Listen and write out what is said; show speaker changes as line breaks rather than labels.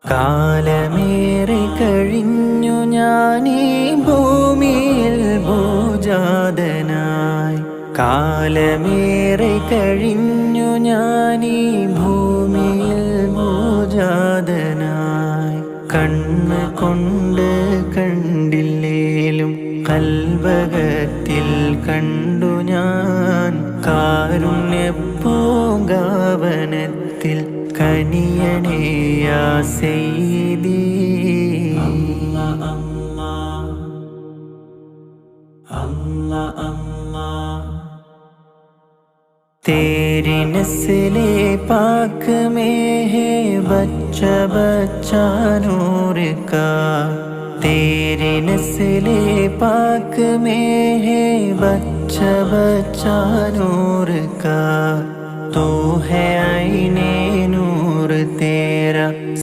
കാലമേറെ കഴിഞ്ഞു ഞാനീ ഭൂമിയിൽ ഭൂജാതനായി. കാലമേറെ കഴിഞ്ഞു ഞാനീ ഭൂമിയിൽ ഭൂജാതനായി. കണ്ണ് കൊണ്ട് കണ്ടില്ലേലും കൽബകത്തിൽ കണ്ടു ഞാൻ. കാരുണ്യപ്പൂങ്കാവനത്തിൽ കനിയണേ യാ സയ്യിദി. तेरी नस्ले पाक में है बच्चा बच्चा नूर का. तेरी नस्ले पाक में है बच्चा बच्चा नूर का. तू है आईने नूर तेरा.